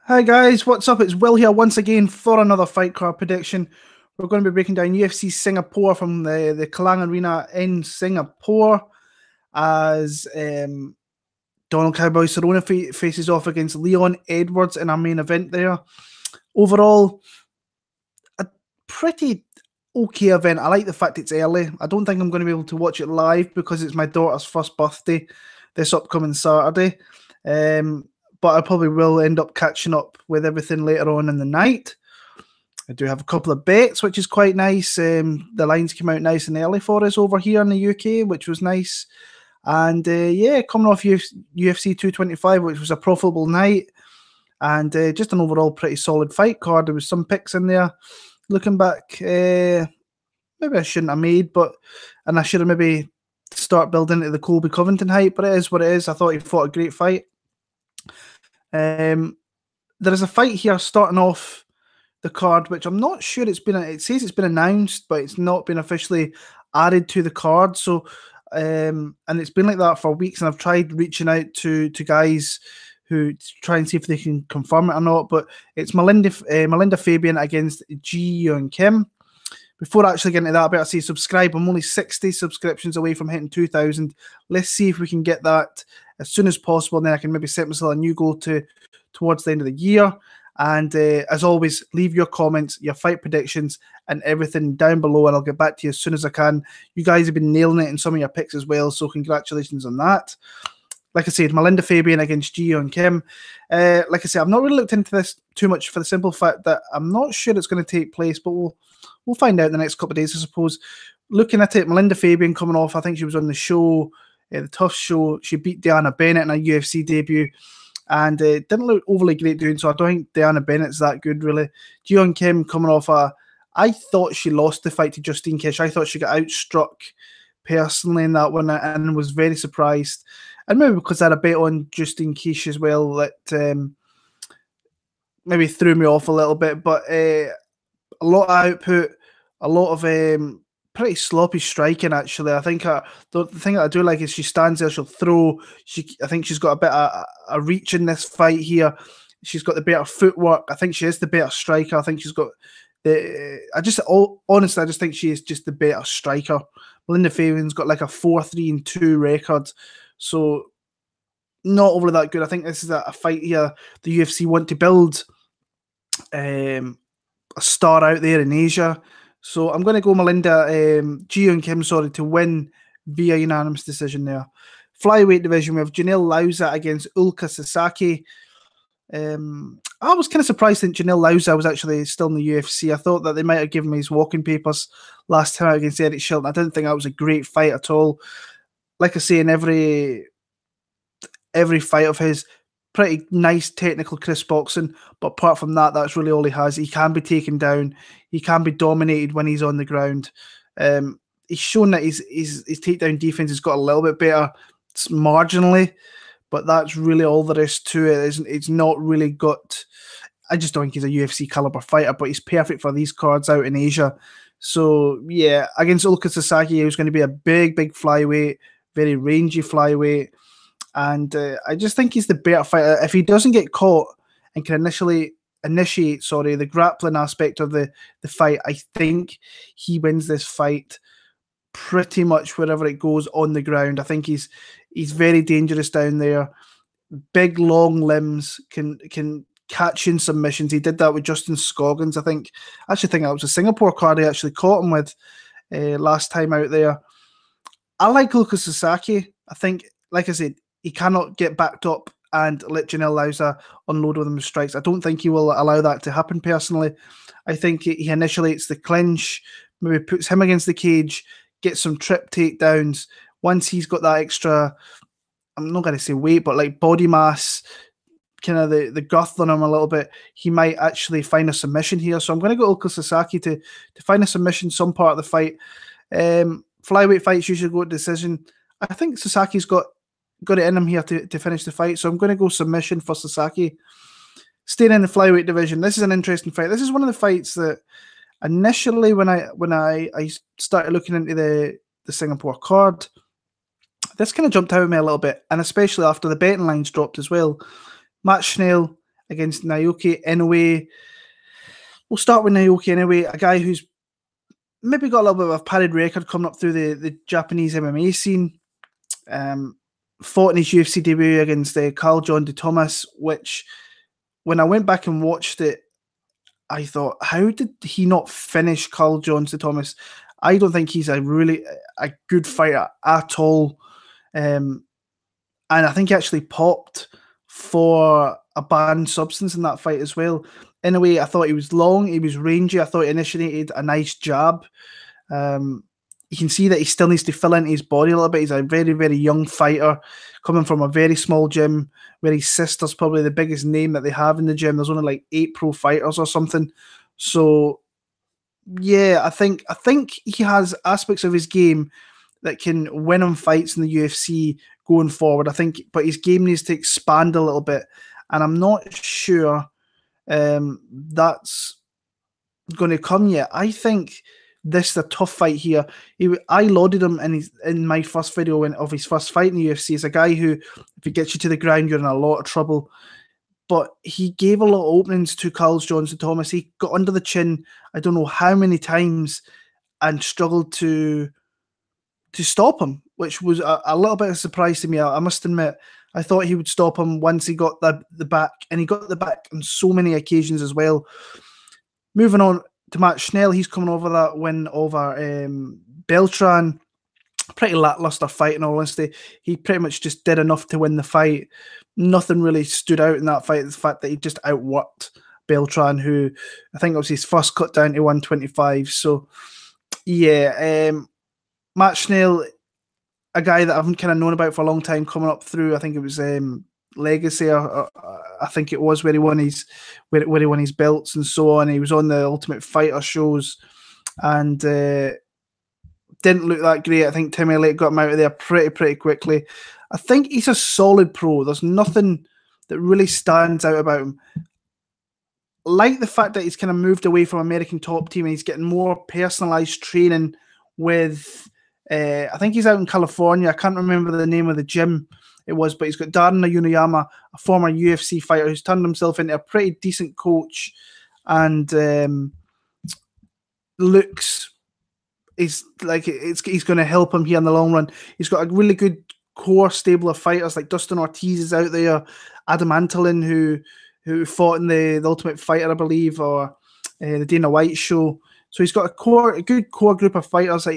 Hi guys, what's up? It's Will here once again for another fight card prediction. We're going to be breaking down UFC Singapore from the Kelang Arena in Singapore as Donald Cowboy Cerrone faces off against Leon Edwards in our main event there. Overall, a pretty okay event. I like the fact it's early. I don't think I'm going to be able to watch it live because it's my daughter's first birthday this upcoming Saturday. But I probably will end up catching up with everything later on in the night. I do have a couple of bets, which is quite nice. The lines came out nice and early for us over here in the UK, which was nice. And yeah, coming off UFC 225, which was a profitable night. And just an overall pretty solid fight card. There was some picks in there. Looking back, maybe I shouldn't have made, and I should have maybe start building into the Colby Covington hype, but it is what it is. I thought he fought a great fight. There is a fight here starting off the card, which I'm not sure it says it's been announced, but it's not been officially added to the card. So, and it's been like that for weeks, and I've tried reaching out to guys who try and see if they can confirm it or not. But it's Melinda Fabian against Ji Yeon Kim. Before actually getting to that, I better say subscribe. I'm only 60 subscriptions away from hitting 2,000. Let's see if we can get that as soon as possible, and then I can maybe set myself a new goal towards the end of the year. And as always, leave your comments, your fight predictions, and everything down below, and I'll get back to you as soon as I can. You guys have been nailing it in some of your picks as well, so congratulations on that. Like I said, Melinda Fabian against Ji Yeon Kim. Like I said, I've not really looked into this too much for the simple fact that I'm not sure it's going to take place, but we'll find out in the next couple of days, I suppose. Looking at it, Melinda Fabian coming off, I think she was on the show, the Tough Show. She beat Diana Bennett in a UFC debut, and didn't look overly great doing so. I don't think Diana Bennett's that good, really. Ji Yeon Kim coming off I thought she lost the fight to Justine Kish. I thought she got outstruck personally in that one, and was very surprised. And maybe because I had a bet on Justine Kish as well, that maybe threw me off a little bit. But a lot of output, a lot of pretty sloppy striking, actually. I think the thing that I do like is she stands there, she'll throw. I think she's got a bit of a reach in this fight here. She's got the better footwork. I think she is the better striker. I think she's got honestly, I just think she is just the better striker. Melinda Fabian's got like a 4-3-2 record. So not overly that good. I think this is a fight here the UFC want to build a star out there in Asia. So I'm going to go Melinda, Ji Yeon Kim, to win via unanimous decision there. Flyweight division, we have Jenel Lausa against Ulka Sasaki. I was kind of surprised that Jenel Lausa was actually still in the UFC. I thought that they might have given me his walking papers last time out against Eric Shelton. I didn't think that was a great fight at all. Like I say, in every fight of his, pretty nice technical crisp boxing, but apart from that, that's really all he has. He can be taken down, he can be dominated when he's on the ground. He's shown that his takedown defense has got a little bit better marginally, but that's really all there is to it. It's not really got. I just don't think he's a UFC caliber fighter, but he's perfect for these cards out in Asia. So yeah, against Ulka Sasaki, he was going to be a big flyweight, very rangy flyweight. And I just think he's the better fighter. If he doesn't get caught and can initiate the grappling aspect of the fight, I think he wins this fight pretty much wherever it goes on the ground. I think he's very dangerous down there. Big, long limbs, can catch in submissions. He did that with Justin Scoggins, I think. I actually think that was a Singapore card he actually caught him with last time out there. I like Ulka Sasaki. I think, like I said, he cannot get backed up and let Jenel Lausa unload with him with strikes. I don't think he will allow that to happen personally. I think he initiates the clinch, maybe puts him against the cage, gets some trip takedowns. Once he's got that extra, I'm not going to say weight, but like body mass, kind of the girth on him a little bit, he might actually find a submission here. So I'm going to go Ulka Sasaki to find a submission some part of the fight. Flyweight fights usually go to decision. I think Sasaki's got it in him here to finish the fight. So I'm going to go submission for Sasaki. Staying in the flyweight division, this is an interesting fight. This is one of the fights that initially when I started looking into the Singapore card, this kind of jumped out at me a little bit, and especially after the betting lines dropped as well. Matt Schnell against Naoki Inoue. We'll start with Naoki Inoue, a guy who's maybe got a little bit of a padded record coming up through the Japanese MMA scene. Fought in his UFC debut against Carl John de Thomas, which when I went back and watched it, I thought, how did he not finish Carl John de Thomas? I don't think he's a good fighter at all. And I think he actually popped for a banned substance in that fight as well. In a way, I thought he was long, he was rangy. I thought he initiated a nice jab. You can see that he still needs to fill into his body a little bit. He's a very, very young fighter coming from a very small gym where his sister's probably the biggest name that they have in the gym. There's only like 8 pro fighters or something. So, yeah, I think he has aspects of his game that can win him fights in the UFC going forward. I think, but his game needs to expand a little bit. And I'm not sure that's going to come yet. I think this is a tough fight here. I lauded him in my first video of his first fight in the UFC. He's a guy who, if he gets you to the ground, you're in a lot of trouble. But he gave a lot of openings to Carl Jones and Thomas. He got under the chin, I don't know how many times, and struggled to stop him, which was a little bit of a surprise to me. I must admit, I thought he would stop him once he got the back, and he got the back on so many occasions as well. Moving on to Matt Schnell, he's coming over that win over Beltran. Pretty lackluster fight, in all honesty. He pretty much just did enough to win the fight. Nothing really stood out in that fight. The fact that he just outworked Beltran, who I think it was his first cut down to 125. So, yeah, Matt Schnell, a guy that I've kind of known about for a long time, coming up through, I think it was Legacy, or I think it was where he won his belts and so on. He was on the Ultimate Fighter shows and didn't look that great. I think Tim Elliott got him out of there pretty quickly. I think he's a solid pro. There's nothing that really stands out about him. Like the fact that he's kind of moved away from American Top Team and he's getting more personalized training with, I think he's out in California. I can't remember the name of the gym it was, but he's got Darren Yunayama, a former UFC fighter who's turned himself into a pretty decent coach and looks he's going to help him here in the long run. He's got a really good core stable of fighters, like Dustin Ortiz is out there, Adam Antolin, who fought in the Ultimate Fighter, I believe, or the Dana White show. So he's got a good core group of fighters.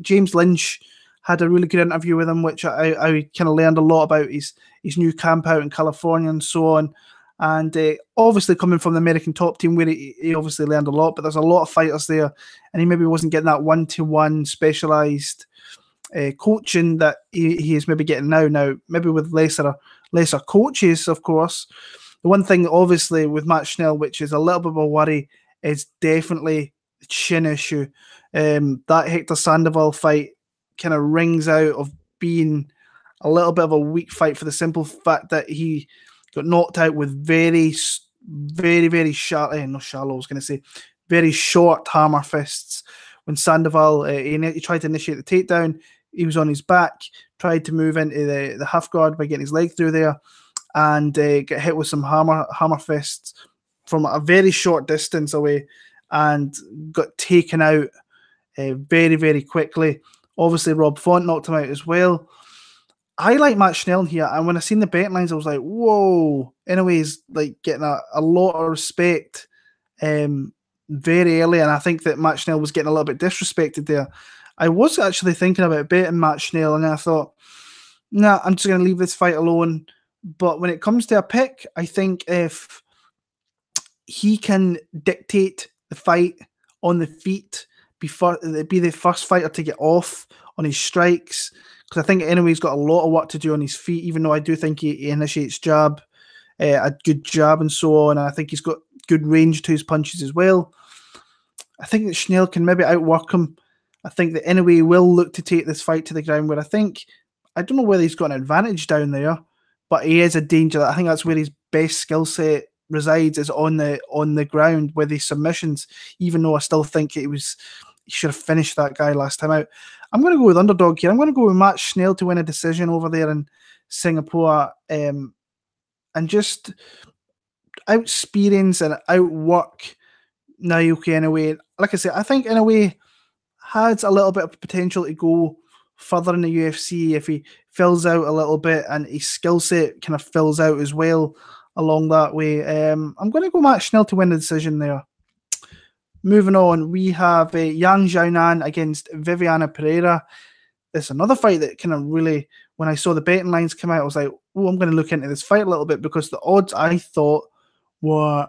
James Lynch had a really good interview with him, which I kind of learned a lot about his new camp out in California and so on. And obviously coming from the American Top Team, where he obviously learned a lot, but there's a lot of fighters there, and he maybe wasn't getting that one-to-one specialized coaching that he is maybe getting now, maybe with lesser coaches, of course. The one thing, obviously, with Matt Schnell, which is a little bit of a worry, is definitely the chin issue. That Hector Sandoval fight kind of rings out of being a little bit of a weak fight for the simple fact that he got knocked out with very shallow, very short hammer fists. When Sandoval, he tried to initiate the takedown, he was on his back, tried to move into the half guard by getting his leg through there, and get hit with some hammer fists from a very short distance away, and got taken out very quickly. Obviously, Rob Font knocked him out as well. I like Matt Schnell here, and when I seen the betting lines, I was like, whoa. Anyways, like getting a lot of respect very early, and I think that Matt Schnell was getting a little bit disrespected there. I was actually thinking about betting Matt Schnell, and I thought, nah, I'm just going to leave this fight alone. But when it comes to a pick, I think if he can dictate the fight on the feet, be the first fighter to get off on his strikes, because I think Inoue's got a lot of work to do on his feet, even though I do think he initiates jab, a good jab and so on, and I think he's got good range to his punches as well. I think that Schnell can maybe outwork him. I think that Inoue will look to take this fight to the ground, where I don't know whether he's got an advantage down there, but he is a danger. I think that's where his best skill set resides, is on the ground with his submissions, even though I still think he should have finished that guy last time out. I'm going to go with underdog here. I'm going to go with Matt Schnell to win a decision over there in Singapore. And just experience and outwork Naoki Inoue. Like I said, I think Inoue has a little bit of potential to go further in the UFC if he fills out a little bit and his skill set kind of fills out as well along that way. I'm going to go Matt Schnell to win the decision there. Moving on, we have Yang Xiaonan against Vivanne Pereira. It's another fight that kind of really, when I saw the betting lines come out, I was like, oh, I'm going to look into this fight a little bit because the odds I thought were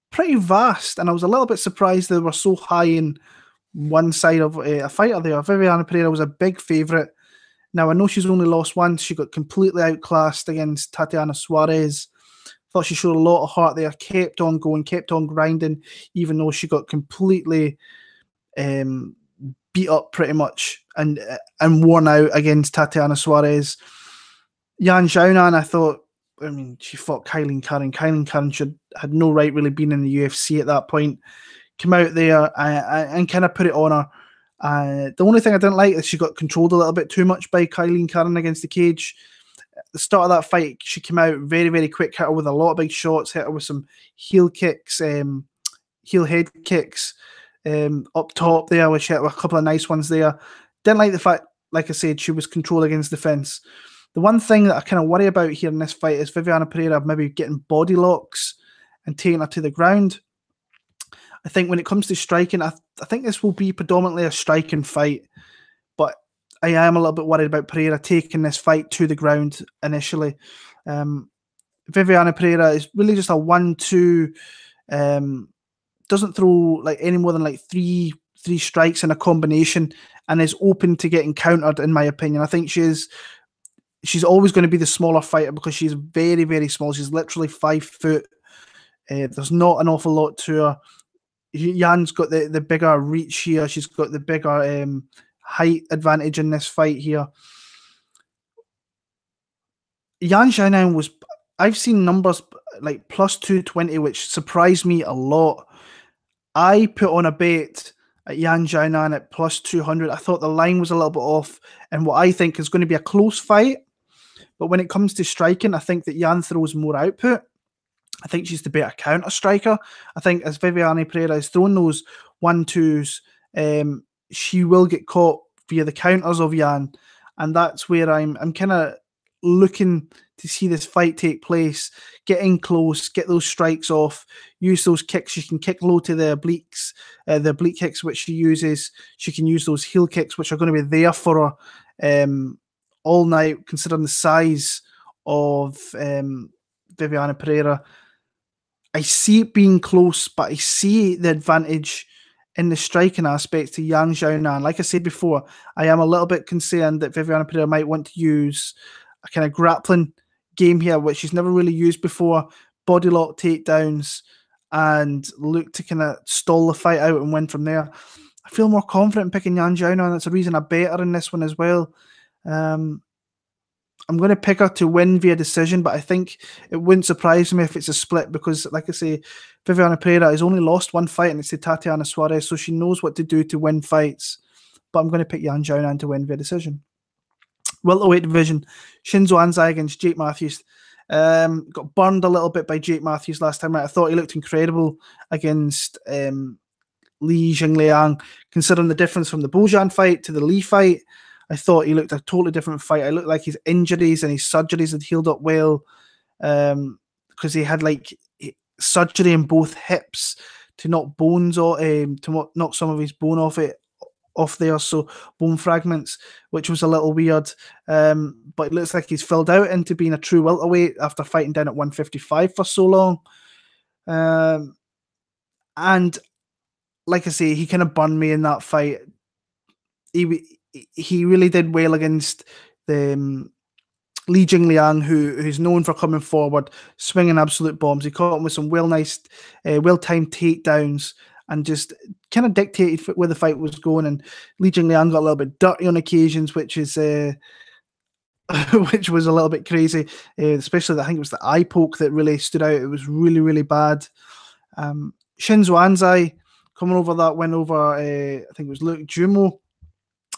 pretty vast, and I was a little bit surprised they were so high in one side of a fighter there. Vivanne Pereira was a big favourite. Now, I know she's only lost once. She got completely outclassed against Tatiana Suarez. Thought she showed a lot of heart there, kept on going, kept on grinding, even though she got completely beat up pretty much and worn out against Tatiana Suarez. Yang Xiaonan, I thought, she fought Kylie Curran. Kylie Curran had no right really being in the UFC at that point. Came out there and kind of put it on her. The only thing I didn't like is she got controlled a little bit too much by Kylie Curran against the cage. At the start of that fight, she came out very, very quick, hit her with a lot of big shots, hit her with some heel kicks, heel head kicks up top there, which hit a couple of nice ones there. Didn't like the fact, like I said, she was controlled against the fence. The one thing that I kind of worry about here in this fight is Vivanne Pereira maybe getting body locks and taking her to the ground. I think when it comes to striking, I think this will be predominantly a striking fight, but I am a little bit worried about Pereira taking this fight to the ground initially. Vivanne Pereira is really just a 1-2, doesn't throw like any more than like three strikes in a combination and is open to getting countered, in my opinion. I think she's always going to be the smaller fighter because she's very, very small. She's literally 5 foot. There's not an awful lot to her. Yan's got the bigger reach here. She's got the bigger height advantage in this fight here. Yang Xiaonan I've seen numbers like plus 220, which surprised me a lot. I put on a bet at Yang Xiaonan at plus 200. I thought the line was a little bit off and what I think is going to be a close fight. But when it comes to striking, I think that Yan throws more output. I think she's the better counter striker. I think as Vivanne Pereira is throwing those 1-2s, she will get caught via the counters of Yan. And that's where I'm kind of looking to see this fight take place, get in close, get those strikes off, use those kicks. She can kick low to the obliques, the oblique kicks, which she uses. She can use those heel kicks, which are going to be there for her all night, considering the size of Vivanne Pereira. I see it being close, but I see the advantage in the striking aspects to Yang Xiaonan. Like I said before, I am a little bit concerned that Vivanne Pereira might want to use a kind of grappling game here, which she's never really used before, body lock takedowns, and look to kind of stall the fight out and win from there. I feel more confident in picking Yang Xiaonan. That's a reason I bet her in this one as well. I'm going to pick her to win via decision, but I think it wouldn't surprise me if it's a split because, like I say, Vivanne Pereira has only lost one fight and it's to Tatiana Suarez, so she knows what to do to win fights. But I'm going to pick Yang Xiaonan to win via decision. Welterweight division, Shinszo Anzai against Jake Matthews. Got burned a little bit by Jake Matthews last time out. I thought he looked incredible against Li Jianliang, considering the difference from the Bojan fight to the Li fight. I thought he looked a totally different fight. I looked like his injuries and his surgeries had healed up well because he had like surgery in both hips to knock bones or to knock some of his bone off there, so bone fragments, which was a little weird. But it looks like he's filled out into being a true welterweight after fighting down at 155 for so long. And like I say, he kind of burned me in that fight. He really did well against the Li Jianliang, who's known for coming forward, swinging absolute bombs. He caught him with some well-timed takedowns and just kind of dictated where the fight was going. And Li Jianliang got a little bit dirty on occasions, which is which was a little bit crazy. Especially, I think it was the eye poke that really stood out. It was really, really bad. Shinszo Anzai coming over that win over, I think it was Luke Jumo.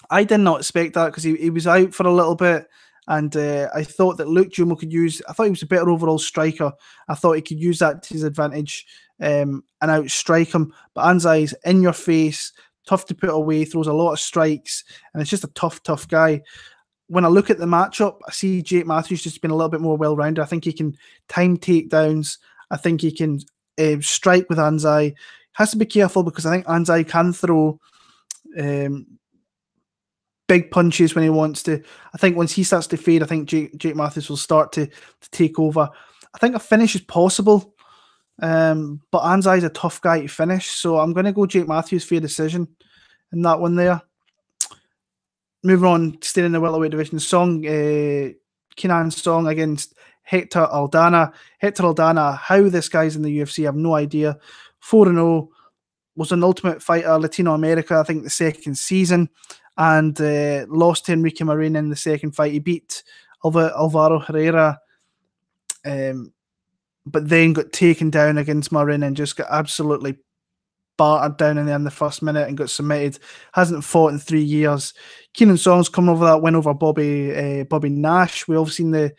I did not expect that because he was out for a little bit And I thought that Luke Jumo could use. I thought he was a better overall striker. I thought he could use that to his advantage and outstrike him. But Anzai's in your face, tough to put away, throws a lot of strikes, and it's just a tough guy. When I look at the matchup, I see Jake Matthews just been a little bit more well-rounded. I think he can time takedowns. I think he can strike with Anzai. Has to be careful because I think Anzai can throw big punches when he wants to. I think once he starts to fade, I think Jake Matthews will start to take over. I think a finish is possible, but Anzai is a tough guy to finish, so I'm going to go Jake Matthews for a decision in that one there. Moving on, staying in the welterweight division, Kenan Song against Hector Aldana. Hector Aldana, how this guy's in the UFC, I have no idea. 4-0, was an Ultimate Fighter Latino America, I think the second season, and lost to Enrique Marin in the second fight. He beat Alvaro Pereira, but then got taken down against Marin and just got absolutely battered down in the first minute and got submitted. Hasn't fought in 3 years. Kenan Song's coming over that win over Bobby Nash. We've all seen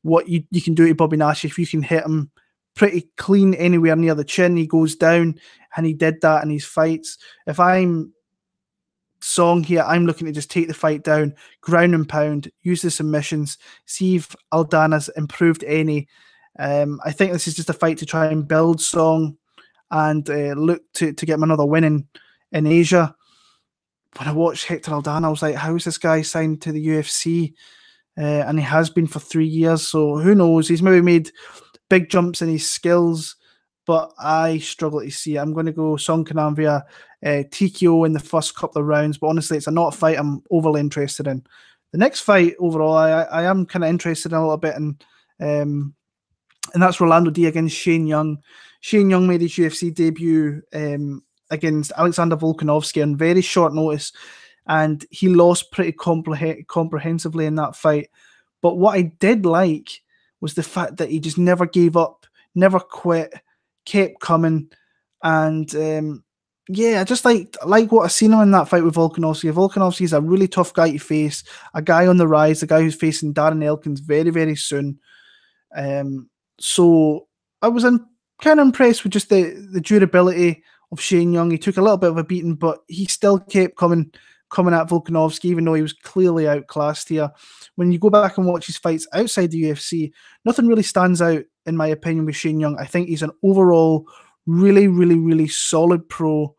what you can do to Bobby Nash if you can hit him pretty clean anywhere near the chin. He goes down, and he did that in his fights. If I'm Song here, I'm looking to just take the fight down, ground and pound, use the submissions, see if Aldana's improved any. I think this is just a fight to try and build Song and look to get him another win in Asia. When I watched Hector Aldana, I was like, how is this guy signed to the UFC? And he has been for 3 years, so who knows? He's maybe made big jumps in his skills, but I struggle to see it. I'm going to go Song Kenan via TKO in the first couple of rounds, but honestly, it's not a fight I'm overly interested in. The next fight, overall, I am kind of interested in a little bit, and that's Rolando D against Shane Young. Shane Young made his UFC debut against Alexander Volkanovski on very short notice, and he lost pretty comprehensively in that fight. But what I did like was the fact that he just never gave up, never quit, kept coming, and I just like what I seen him in that fight with Volkanovski. Volkanovski is a really tough guy to face, a guy on the rise, a guy who's facing Darren Elkins very, very soon. So I was kind of impressed with just the durability of Shane Young. He took a little bit of a beating, but he still kept coming at Volkanovski, even though he was clearly outclassed here. When you go back and watch his fights outside the UFC, nothing really stands out, in my opinion, with Shane Young. I think he's an overall really, really, really solid pro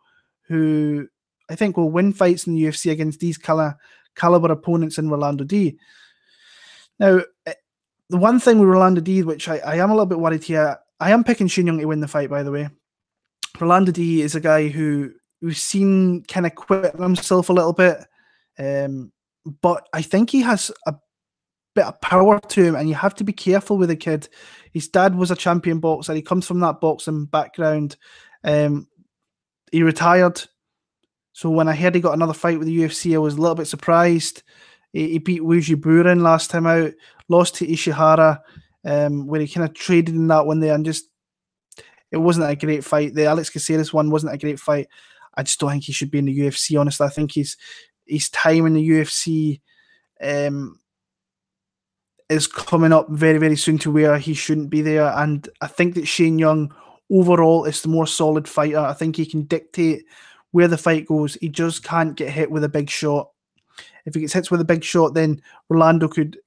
who I think will win fights in the UFC against these caliber opponents in Rolando D. Now, the one thing with Rolando D, which I am a little bit worried here, I am picking Shane Young to win the fight, by the way. Rolando D is a guy who we've seen kind of quit himself a little bit, but I think he has a bit of power to him, and you have to be careful with the kid. His dad was a champion boxer. He comes from that boxing background. He retired. So when I heard he got another fight with the UFC, I was a little bit surprised. He beat Wuji Buren last time out, lost to Ishihara, where he kind of traded in that one there, and just it wasn't a great fight. The Alex Caceres one wasn't a great fight. I just don't think he should be in the UFC, honestly. I think his time in the UFC is coming up very, very soon to where he shouldn't be there. And I think that Shane Young overall is the more solid fighter. I think he can dictate where the fight goes. He just can't get hit with a big shot. If he gets hit with a big shot, then Rolando could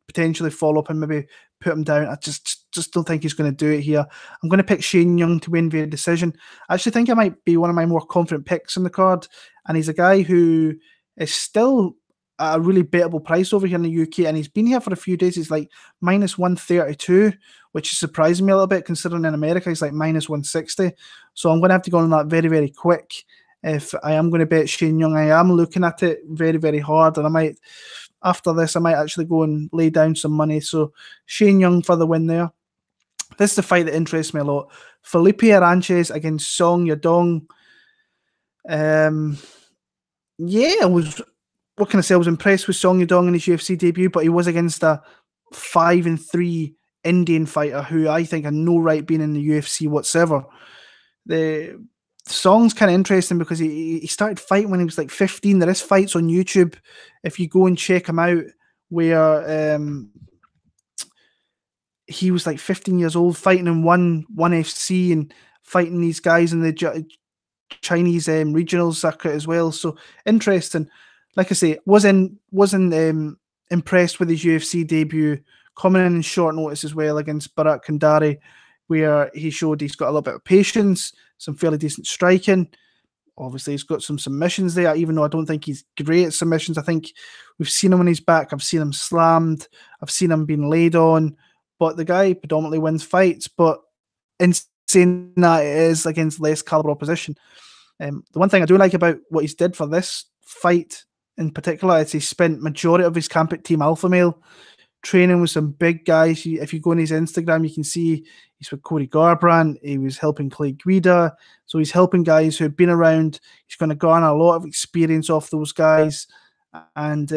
potentially follow up and maybe put him down. I just don't think he's going to do it here. I'm going to pick Shane Young to win via decision. I actually think it might be one of my more confident picks in the card, and he's a guy who is still at a really bettable price over here in the UK, and he's been here for a few days. He's like minus 132, which is surprising me a little bit considering in America he's like minus 160. So I'm going to have to go on that very, very quick. If I am going to bet Shane Young, I am looking at it very, very hard, and after this, I might actually go and lay down some money. So Shane Young for the win there. This is the fight that interests me a lot. Felipe Arantes against Song Yadong. What can I say? I was impressed with Song Yadong in his UFC debut, but he was against a 5-3 Indian fighter who I think had no right being in the UFC whatsoever. The Song's kind of interesting because he started fighting when he was like 15. There is fights on YouTube if you go and check him out where he was like 15 years old, fighting in one FC and fighting these guys in the Chinese regional circuit as well. So interesting. Like I say, wasn't impressed with his UFC debut, coming in short notice as well against Barak Kandari, where he showed he's got a little bit of patience, some fairly decent striking. Obviously, he's got some submissions there, even though I don't think he's great at submissions. I think we've seen him when he's back. I've seen him slammed. I've seen him being laid on. But the guy predominantly wins fights. But in saying that, it is against less caliber opposition. The one thing I do like about what he's did for this fight in particular is he spent majority of his camp at Team Alpha Male, training with some big guys. If you go on his Instagram, you can see he's with Cody Garbrandt. He was helping Clay Guida. So he's helping guys who've been around. He's going to garner a lot of experience off those guys. And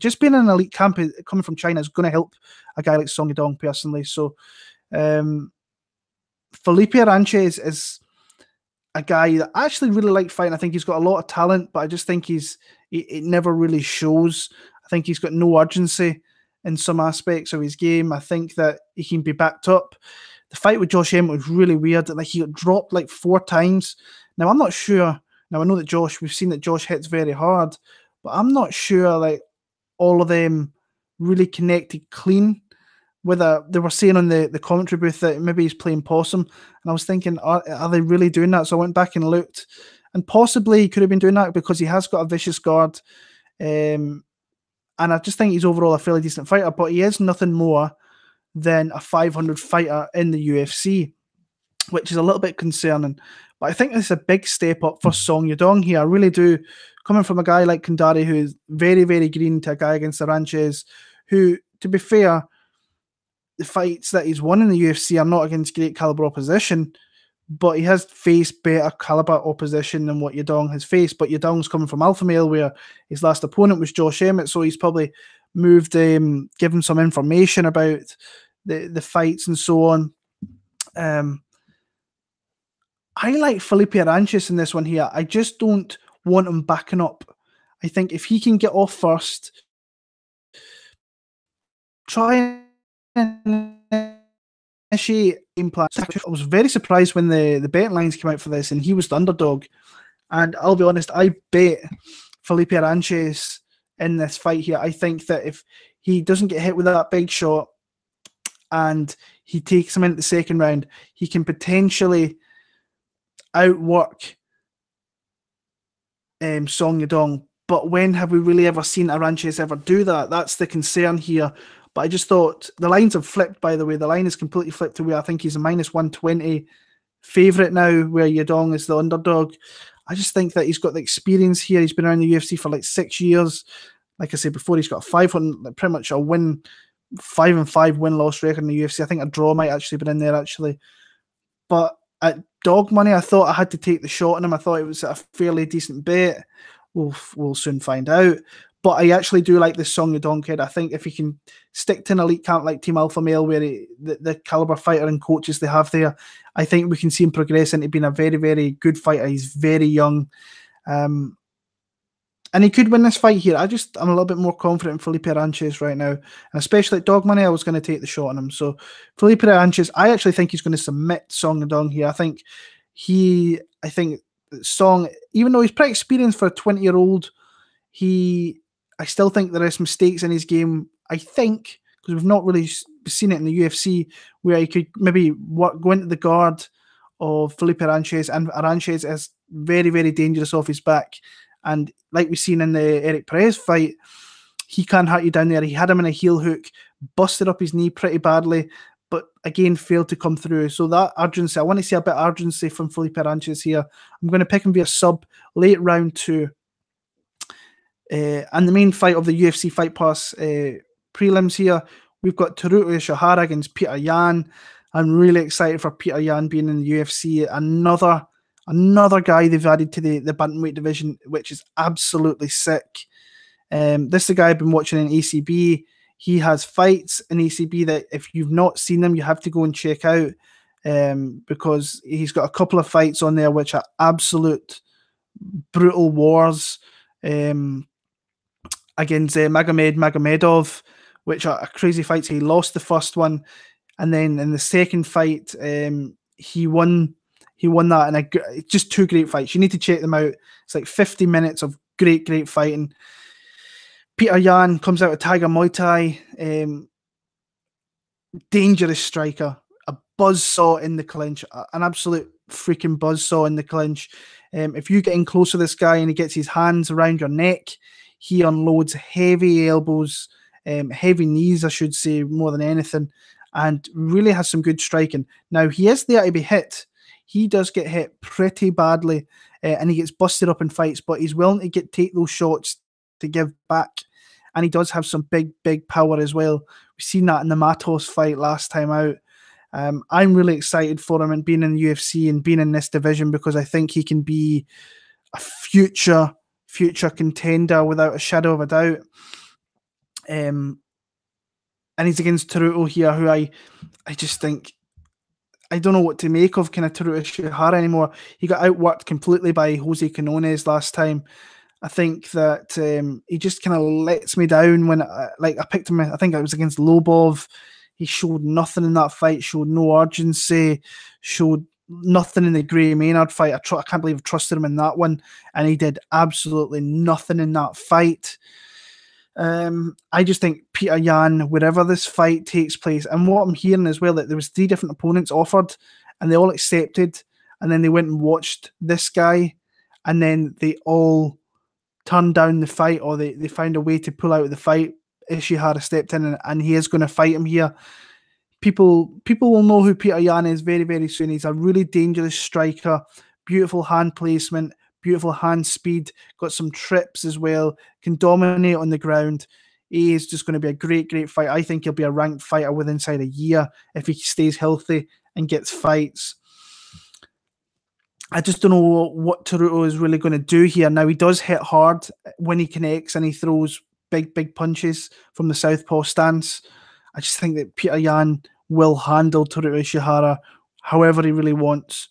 just being in an elite camp coming from China is going to help a guy like Song Yadong personally. So Felipe Arantes is a guy that I actually really like fighting. I think he's got a lot of talent, but I just think it never really shows. I think he's got no urgency in some aspects of his game. I think that he can be backed up. The fight with Josh Emmett was really weird. Like, he got dropped like 4 times. Now, I'm not sure. Now, I know that we've seen that Josh hits very hard, but I'm not sure like all of them really connected clean. Whether they were saying on the commentary booth that maybe he's playing possum, and I was thinking, are they really doing that? So I went back and looked, and possibly he could have been doing that because he has got a vicious guard. And I just think he's overall a fairly decent fighter, but he is nothing more than a 500 fighter in the UFC, which is a little bit concerning. But I think this is a big step up for Song Yadong here. I really do. Coming from a guy like Kandari, who is very, very green, to a guy against Arantes, who, to be fair, the fights that he's won in the UFC are not against great caliber opposition, but he has faced better caliber opposition than what Yadong has faced. But Yadong's coming from Alpha Male, where his last opponent was Josh Emmett, so he's probably moved, given some information about the fights and so on. I like Felipe Arantes in this one here. I just don't want him backing up. I think if he can get off first, try and initiate game plan. I was very surprised when the betting lines came out for this and he was the underdog. And I'll be honest, I bet Felipe Arantes in this fight here. I think that if he doesn't get hit with that big shot and he takes him into the second round, he can potentially outwork Song Yadong. But when have we really ever seen Arantes ever do that? That's the concern here. But I just thought the lines have flipped, by the way. The line is completely flipped to where I think he's a minus 120 favourite now, where Yadong is the underdog. I just think that he's got the experience here. He's been around the UFC for like 6 years. Like I said before, he's got a 500, pretty much a 5-5 win-loss record in the UFC. I think a draw might actually been in there, actually. But at dog money, I thought I had to take the shot on him. I thought it was a fairly decent bet. We'll soon find out. But I actually do like this Song Yadong kid. I think if he can stick to an elite camp like Team Alpha Male, where the caliber fighter and coaches they have there, I think we can see him progress into being a very, very good fighter. He's very young. And he could win this fight here. I'm a little bit more confident in Felipe Arantes right now. And especially at dog money, I was going to take the shot on him. So Felipe Arantes, I actually think he's going to submit Song Yadong here. I think Song, even though he's pretty experienced for a 20-year-old, I still think there are some mistakes in his game. I think, because we've not really seen it in the UFC, where he could maybe go into the guard of Felipe Arantes, and Arantes is very, very dangerous off his back. And like we've seen in the Eric Perez fight, he can hurt you down there. He had him in a heel hook, busted up his knee pretty badly, but again, failed to come through. So that urgency, I want to see a bit of urgency from Felipe Arantes here. I'm going to pick him via sub, late round 2. And the main fight of the UFC Fight Pass prelims here, we've got Teruto Ishihara against Petr Yan. I'm really excited for Petr Yan being in the UFC. Another guy they've added to the bantamweight division, which is absolutely sick. This is a guy I've been watching in ACB. He has fights in ACB that if you've not seen them, you have to go and check out, because he's got a couple of fights on there which are absolute brutal wars. against Magomedov, which are crazy fights. He lost the first one, and then in the second fight, he won. He won that, and just two great fights. You need to check them out. It's like 50 minutes of great fighting. Petr Yan comes out of Tiger Muay Thai, dangerous striker, a buzzsaw in the clinch, an absolute freaking buzzsaw in the clinch. If you get in close to this guy and he gets his hands around your neck, he unloads heavy elbows, heavy knees, I should say, more than anything, and really has some good striking. Now, he is there to be hit. He does get hit pretty badly, and he gets busted up in fights, but he's willing to take those shots to give back. And he does have some big power as well. We've seen that in the Matos fight last time out. I'm really excited for him and being in the UFC and being in this division, because I think he can be a future contender without a shadow of a doubt. And he's against Teruto here, who I just think, I don't know what to make of kind of Teruto Ishihara anymore. He got outworked completely by Jose Quinones last time. I think that he just kind of lets me down when I picked him. I think it was against Lobov. He showed nothing in that fight, showed no urgency, showed nothing in the Gray Maynard fight. I can't believe I trusted him in that one, and he did absolutely nothing in that fight. I just think Petr Yan, wherever this fight takes place, and what I'm hearing as well, that there was 3 different opponents offered, and they all accepted, and then they went and watched this guy, and then they all turned down the fight, or they found a way to pull out of the fight. Ishihara stepped in, and he is going to fight him here. People will know who Petr Yan is very, very soon. He's a really dangerous striker, beautiful hand placement, beautiful hand speed, got some trips as well, can dominate on the ground. He is just going to be a great fight. I think he'll be a ranked fighter within inside a year if he stays healthy and gets fights. I just don't know what Teruto is really going to do here. Now, he does hit hard when he connects, and he throws big punches from the southpaw stance. I just think that Petr Yan will handle Teruto Ishihara however he really wants.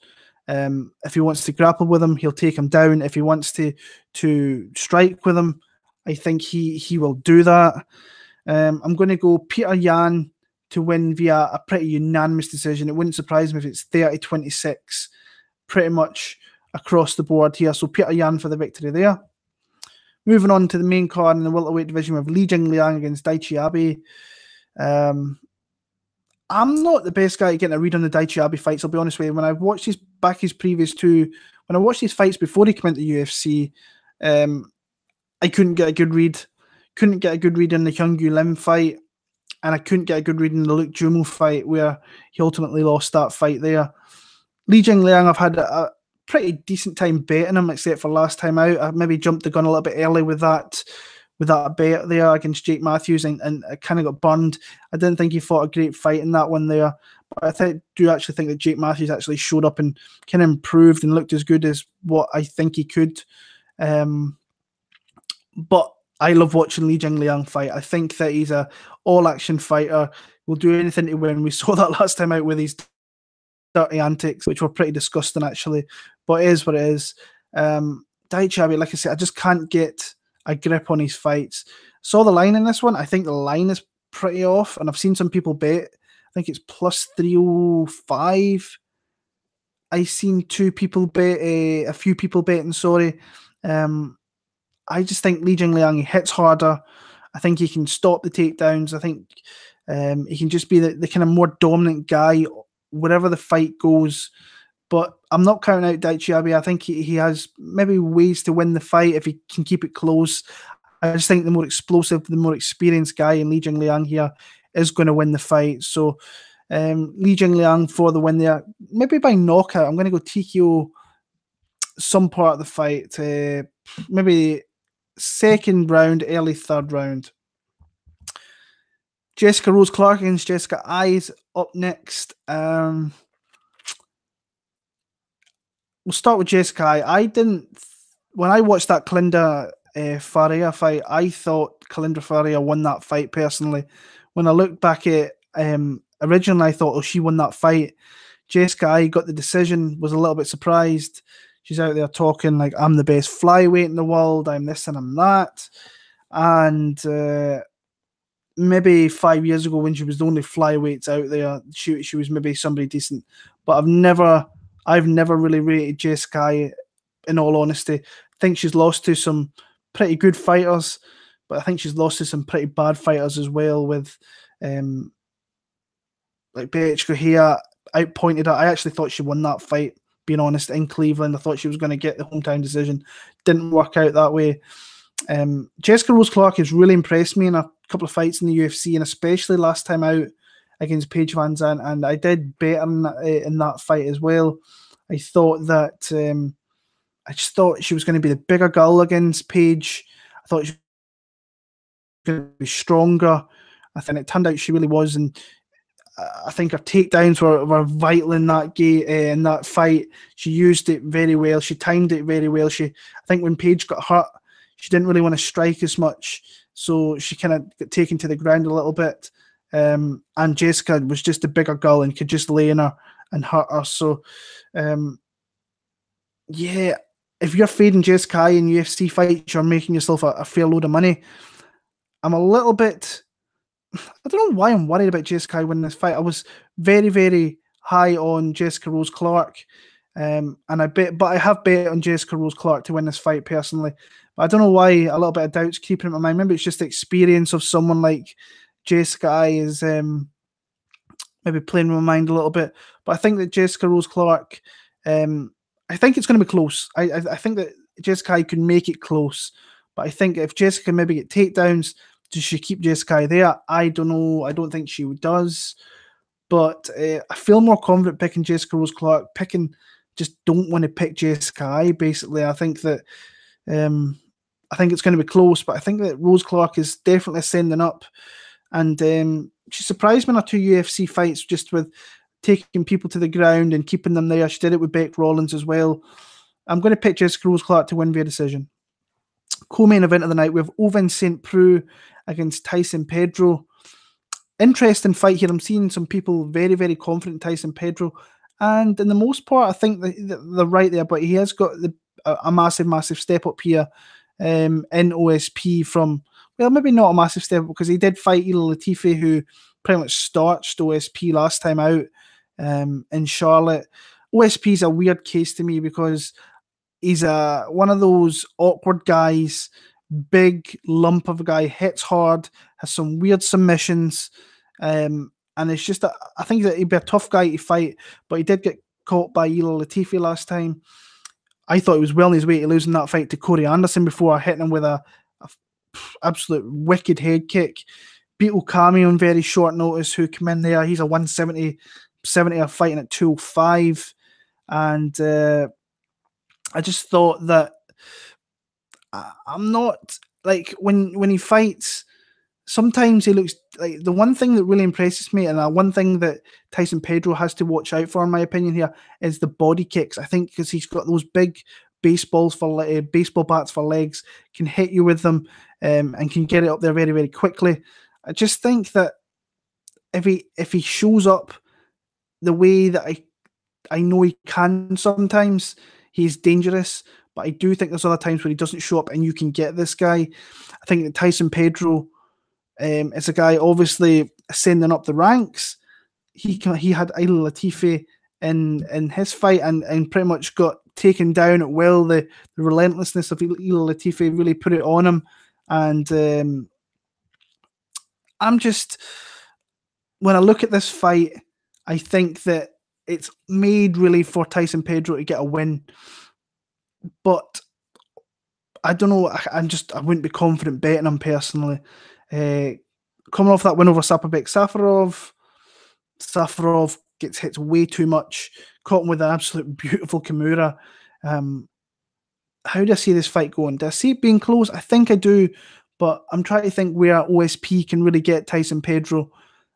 If he wants to grapple with him, he'll take him down. If he wants to strike with him, I think he will do that. I'm going to go Petr Yan to win via a pretty unanimous decision. It wouldn't surprise me if it's 30-26, pretty much across the board here. So Petr Yan for the victory there. Moving on to the main card in the welterweight division, we have Jianliang against Daichi Abe. I'm not the best guy at getting a read on the Daichi Abe fights, I'll be honest with you. When I watched his previous 2, when I watched his fights before he came into the UFC, I couldn't get a good read. Couldn't get a good read in the Hyungwoo Lim fight, and I couldn't get a good read in the Luke Jumo fight, where he ultimately lost that fight there. Jianliang, I've had a pretty decent time betting him, except for last time out. I maybe jumped the gun a little bit early with that bet there against Jake Matthews, and I kind of got burned. I didn't think he fought a great fight in that one there, but I do actually think that Jake Matthews actually showed up and kind of improved and looked as good as what I think he could. But I love watching Jianliang fight. I think that he's a all-action fighter. Will do anything to win. We saw that last time out with his dirty antics, which were pretty disgusting actually, but it is what it is. Daichi Abe, like I said, I just can't get a grip on his fights. Saw the line in this one. I think the line is pretty off, and I've seen some people bet. I think it's plus 305. I've seen 2 people bet, a few people betting, sorry. I just think Jianliang, he hits harder. I think he can stop the takedowns. I think he can just be the kind of more dominant guy wherever the fight goes. But I'm not counting out Daichi Abe. I think he has maybe ways to win the fight if he can keep it close. I just think the more explosive, the more experienced guy in Jianliang here is going to win the fight. So Jianliang for the win there, maybe by knockout. I'm going to go TKO some part of the fight, maybe second round, early third round. Jessica Rose Clark against Jessica Eyes up next. We'll start with Jessica Eye. When I watched that Kalinda Faria fight, I thought Kalinda Faria won that fight personally. When I looked back at originally, I thought, she won that fight. Jessica Eye got the decision, was a little bit surprised. She's out there talking like, I'm the best flyweight in the world, I'm this and I'm that. and maybe 5 years ago when she was the only flyweights out there, she was maybe somebody decent. But I've never really rated Jay Sky, in all honesty. I think she's lost to some pretty good fighters, but I think she's lost to some pretty bad fighters as well, with like Petr here outpointed her. I actually thought she won that fight, being honest, in Cleveland. I thought she was going to get the hometown decision. Didn't work out that way. Jessica Rose Clark has really impressed me in a couple of fights in the UFC, and especially last time out against Paige Van Zandt, and I did better in that fight as well. I thought that I just thought she was going to be the bigger girl against Paige. I thought she was going to be stronger. I think it turned out she really was, and I think her takedowns were vital in that fight. She used it very well. She timed it very well. I think when Paige got hurt, she didn't really want to strike as much, so she kind of got taken to the ground a little bit. And Jessica was just a bigger girl and could just lay in her and hurt her. So, yeah, if you're fading Jessica in UFC fights, you're making yourself a fair load of money. I'm a little bit... I don't know why I'm worried about Jessica winning this fight. I was very, very high on Jessica Rose Clark, and I have bet on Jessica Rose Clark to win this fight personally. But I don't know why a little bit of doubt's creeping in my mind. Maybe it's just the experience of someone like Jessica is maybe playing with my mind a little bit. But I think that Jessica Rose Clark, I think it's going to be close. I think that Jessica can make it close. But I think if Jessica maybe get takedowns, does she keep Jessica there? I don't know. I don't think she does. But I feel more confident picking Jessica Rose Clark. Just don't want to pick Jessica. Basically, I think that I think it's going to be close. But I think that Rose Clark is definitely ascending up, and she surprised me in her 2 UFC fights, just with taking people to the ground and keeping them there. She did it with Beck Rollins as well. I'm going to pick Jessica Rose Clark to win via decision. Co-main event of the night, we have Ovince St. Preux against Tyson Pedro. Interesting fight here. I'm seeing some people very, very confident in Tyson Pedro, and in the most part, I think they're right there. But he has got a massive, massive step up here in OSP from, well, maybe not a massive step up, because he did fight Ilir Latifi, who pretty much starched OSP last time out in Charlotte. OSP is a weird case to me because he's one of those awkward guys, big lump of a guy, hits hard, has some weird submissions, and it's just I think that he'd be a tough guy to fight, but he did get caught by Ilir Latifi last time. I thought he was well on his way to losing that fight to Corey Anderson before hitting him with a absolute wicked head kick. Beat Okami on very short notice, who came in there. He's a 170 fighting at 205, and I just thought that I'm not, like, when he fights, sometimes he looks like, the one thing that really impresses me, and one thing that Tyson Pedro has to watch out for, in my opinion, here, is the body kicks. I think because he's got those big baseball bats for legs, can hit you with them, and can get it up there very, very quickly. I just think that if he shows up the way that I know he can sometimes, he's dangerous. But I do think there's other times where he doesn't show up and you can get this guy. I think that Tyson Pedro is a guy obviously ascending up the ranks. He had Ilir Latifi in his fight and pretty much got taken down at will. The relentlessness of Ilir Latifi really put it on him. And I'm just, when I look at this fight, I think that it's made really for Tyson Pedro to get a win. But I don't know. I wouldn't be confident betting him personally. Coming off that win over Sapabek Safarov gets hit way too much. Caught him with an absolute beautiful Kimura. How do I see this fight going? Do I see it being close? I think I do, but I'm trying to think where OSP can really get Tyson Pedro.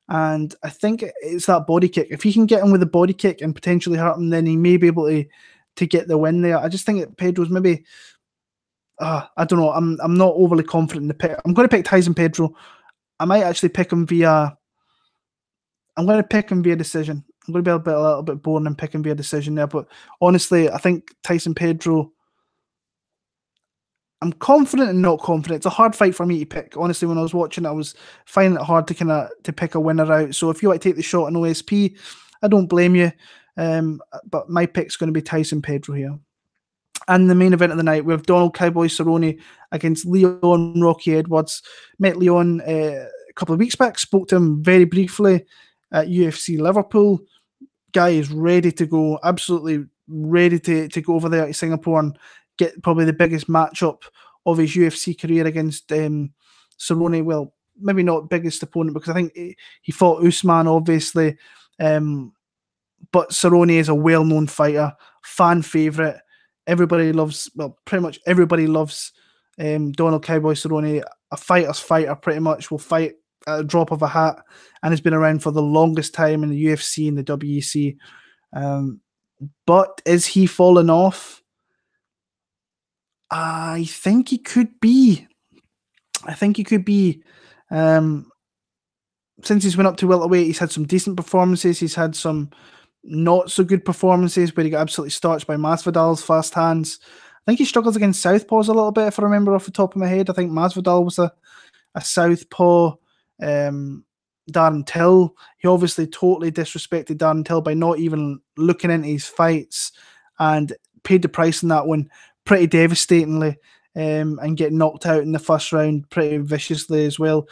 And I think it's that body kick. If he can get him with a body kick and potentially hurt him, then he may be able to get the win there. I just think that Pedro's maybe, I don't know. I'm not overly confident in the pick. I'm going to pick Tyson Pedro. I might actually pick him via. I'm going to pick him via decision. I'm going to be a little bit boring and pick him via decision there. But honestly, I think Tyson Pedro. I'm confident and not confident. It's a hard fight for me to pick. Honestly, when I was watching it, I was finding it hard to pick a winner out. So if you want to take the shot on OSP, I don't blame you. But my pick's going to be Tyson Pedro here. And the main event of the night, we have Donald Cowboy Cerrone against Leon Rocky Edwards. Met Leon a couple of weeks back, spoke to him very briefly at UFC Liverpool. Guy is ready to go, absolutely ready to go over there to Singapore and get probably the biggest matchup of his UFC career against Cerrone. Well, maybe not biggest opponent because I think he fought Usman, obviously. But Cerrone is a well-known fighter, fan favourite. Everybody loves, well, pretty much everybody loves Donald Cowboy Cerrone. A fighter's fighter, pretty much, will fight at a drop of a hat and has been around for the longest time in the UFC and the WEC. But is he falling off? I think he could be. Since he's went up to welterweight, he's had some decent performances. He's had some not so good performances where he got absolutely starched by Masvidal's fast hands. I think he struggles against southpaws a little bit, if I remember off the top of my head. I think Masvidal was a southpaw. Darren Till, he obviously totally disrespected Darren Till by not even looking into his fights and paid the price in that one pretty devastatingly, and getting knocked out in the first round pretty viciously as well.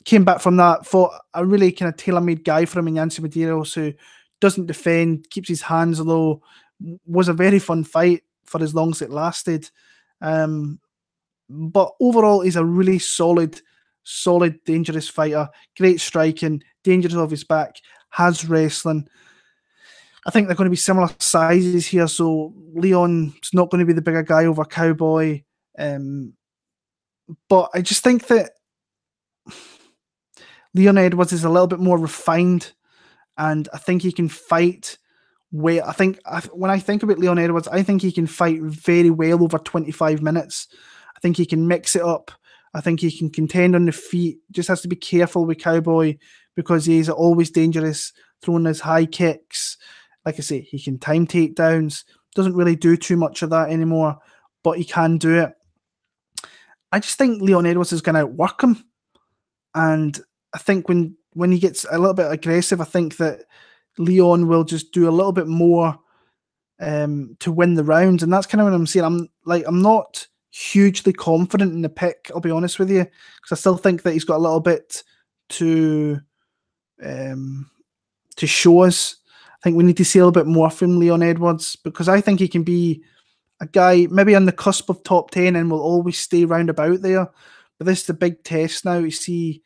Came back from that, fought a really kind of tailor-made guy for him in Yancy Medeiros, who doesn't defend, keeps his hands low. Was a very fun fight for as long as it lasted. But overall, he's a really solid, dangerous fighter. Great striking, dangerous off his back, has wrestling. I think they're going to be similar sizes here, so Leon's not going to be the bigger guy over Cowboy. But I just think that Leon Edwards is a little bit more refined, and I think he can fight well. When I think about Leon Edwards, I think he can fight very well over 25 minutes. I think he can mix it up. I think he can contend on the feet. Just has to be careful with Cowboy because he's always dangerous, throwing his high kicks. Like I say, he can time takedowns. Doesn't really do too much of that anymore, but he can do it. I just think Leon Edwards is going to outwork him. And I think when he gets a little bit aggressive, I think that Leon will just do a little bit more to win the rounds. And that's kind of what I'm saying. I'm not hugely confident in the pick, I'll be honest with you, because I still think that he's got a little bit to show us. I think we need to see a little bit more from Leon Edwards, because I think he can be a guy maybe on the cusp of top 10 and will always stay round about there. But this is a big test now to see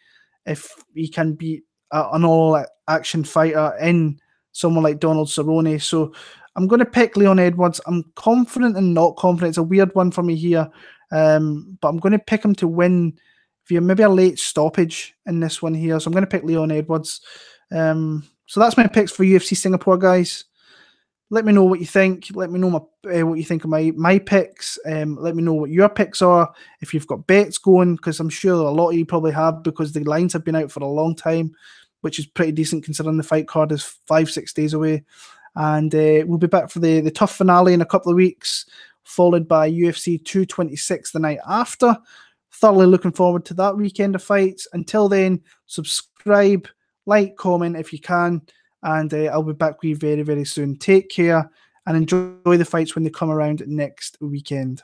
if he can beat an all-action fighter in someone like Donald Cerrone. So I'm going to pick Leon Edwards. I'm confident and not confident. It's a weird one for me here. But I'm going to pick him to win via maybe a late stoppage in this one here. So I'm going to pick Leon Edwards. So that's my picks for UFC Singapore, guys. Let me know what you think. Let me know what you think of my picks. Let me know what your picks are. If you've got bets going, because I'm sure a lot of you probably have, because the lines have been out for a long time, which is pretty decent considering the fight card is 5-6 days away. And we'll be back for the tough finale in a couple of weeks, followed by UFC 226 the night after. Thoroughly looking forward to that weekend of fights. Until then, subscribe, like, comment if you can, and I'll be back with you very, very soon. Take care and enjoy the fights when they come around next weekend.